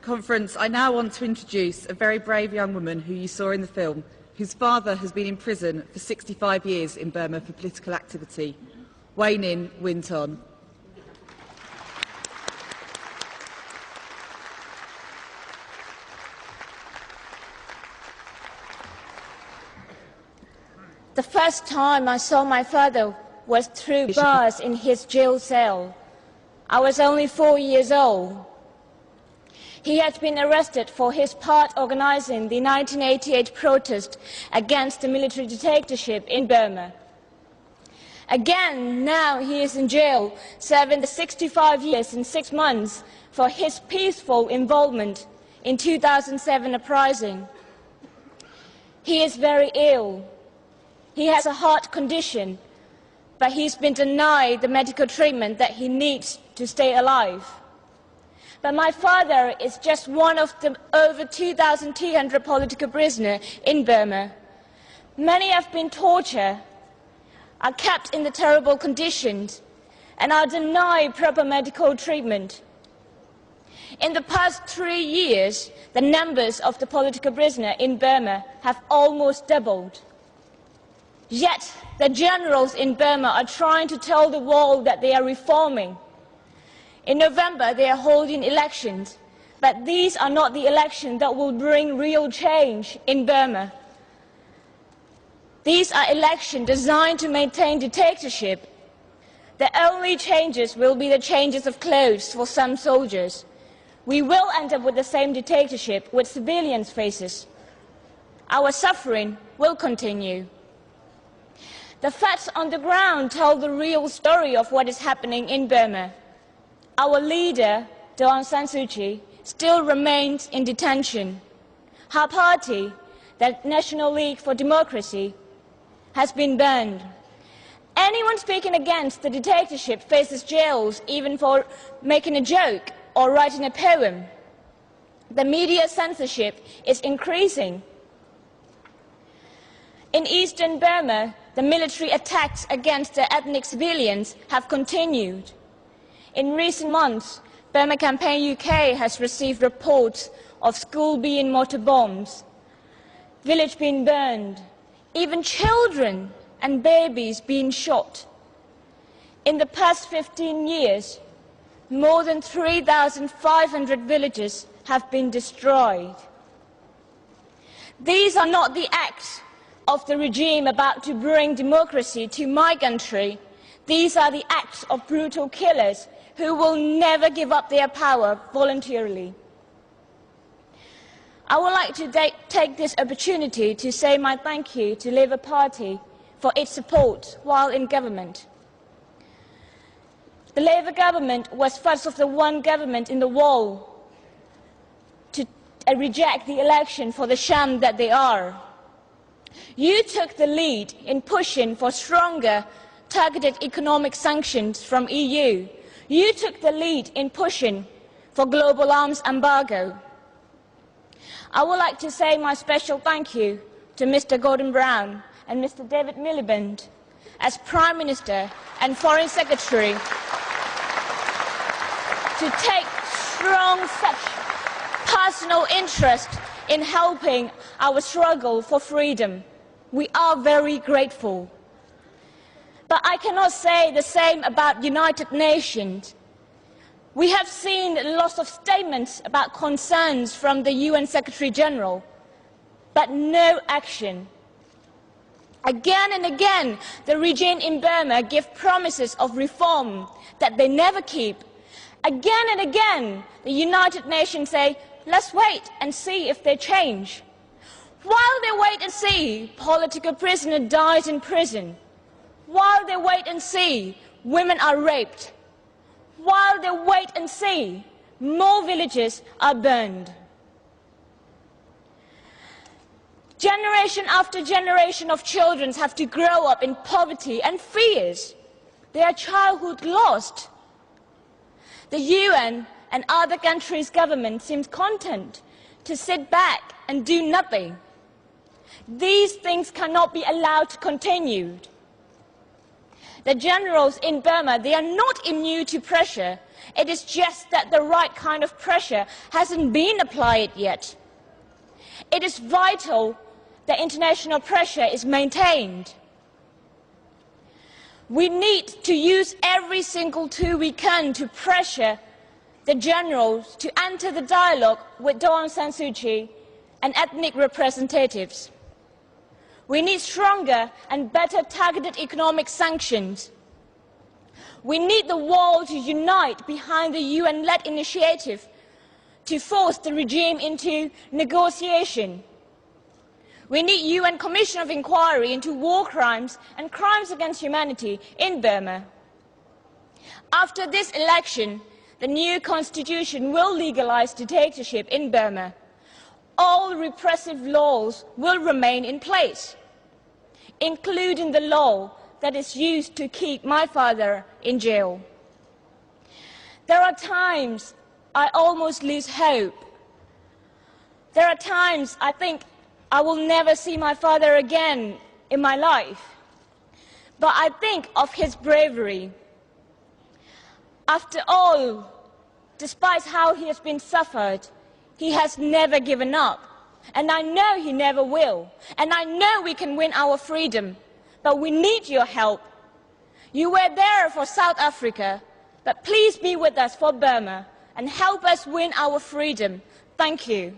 Conference, I now want to introduce a very brave young woman who you saw in the film, whose father has been in prison for 65 years in Burma for political activity. Wainin Winton. The first time I saw my father was through bars in his jail cell. I was only 4 years old. He had been arrested for his part organizing the 1988 protest against the military dictatorship in Burma. Again, now he is in jail, serving the 65 years and 6 months for his peaceful involvement in 2007 uprising. He is very ill. He has a heart condition, but he's been denied the medical treatment that he needs to stay alive. But my father is just one of the over 2,200 political prisoners in Burma. Many have been tortured, are kept in the terrible conditions, and are denied proper medical treatment. In the past 3 years, the numbers of the political prisoners in Burma have almost doubled. Yet, the generals in Burma are trying to tell the world that they are reforming. In November, they are holding elections, but these are not the elections that will bring real change in Burma. These are elections designed to maintain dictatorship. The only changes will be the changes of clothes for some soldiers. We will end up with the same dictatorship with civilians' faces. Our suffering will continue. The facts on the ground tell the real story of what is happening in Burma. Our leader, Aung San Suu Kyi, still remains in detention. Her party, the National League for Democracy, has been banned. Anyone speaking against the dictatorship faces jails even for making a joke or writing a poem. The media censorship is increasing. In eastern Burma, the military attacks against the ethnic civilians have continued. In recent months, Burma Campaign UK has received reports of schools being mortar bombed, villages being burned, even children and babies being shot. In the past 15 years, more than 3,500 villages have been destroyed. These are not the acts of the regime about to bring democracy to my country. These are the acts of brutal killers who will never give up their power voluntarily. I would like to take this opportunity to say my thank you to Labour Party for its support while in government. The Labour government was first of the one government in the world to reject the election for the sham that they are. You took the lead in pushing for stronger targeted economic sanctions from EU. You took the lead in pushing for global arms embargo. I would like to say my special thank you to Mr. Gordon Brown and Mr. David Miliband as Prime Minister and Foreign Secretary to take strong such personal interest in helping our struggle for freedom. We are very grateful. But I cannot say the same about United Nations. We have seen lots of statements about concerns from the UN Secretary General, but no action. Again and again, the regime in Burma gives promises of reform that they never keep. Again and again, the United Nations say, let's wait and see if they change. While they wait and see, political prisoners die in prison. While they wait and see, women are raped. While they wait and see, more villages are burned. Generation after generation of children have to grow up in poverty and fears. Their childhood lost. The UN and other countries' governments seem content to sit back and do nothing. These things cannot be allowed to continue. The generals in Burma, they are not immune to pressure. It is just that the right kind of pressure hasn't been applied yet. It is vital that international pressure is maintained. We need to use every single tool we can to pressure the generals to enter the dialogue with Aung San Suu Kyi and ethnic representatives. We need stronger and better targeted economic sanctions. We need the world to unite behind the UN-led initiative to force the regime into negotiation. We need UN Commission of Inquiry into war crimes and crimes against humanity in Burma. After this election, the new constitution will legalize dictatorship in Burma. All repressive laws will remain in place, including the law that is used to keep my father in jail. There are times I almost lose hope. There are times I think I will never see my father again in my life. But I think of his bravery. After all, despite how he has been suffered, he has never given up. And I know he never will. And I know we can win our freedom. But we need your help. You were there for South Africa, but please be with us for Burma and help us win our freedom. Thank you.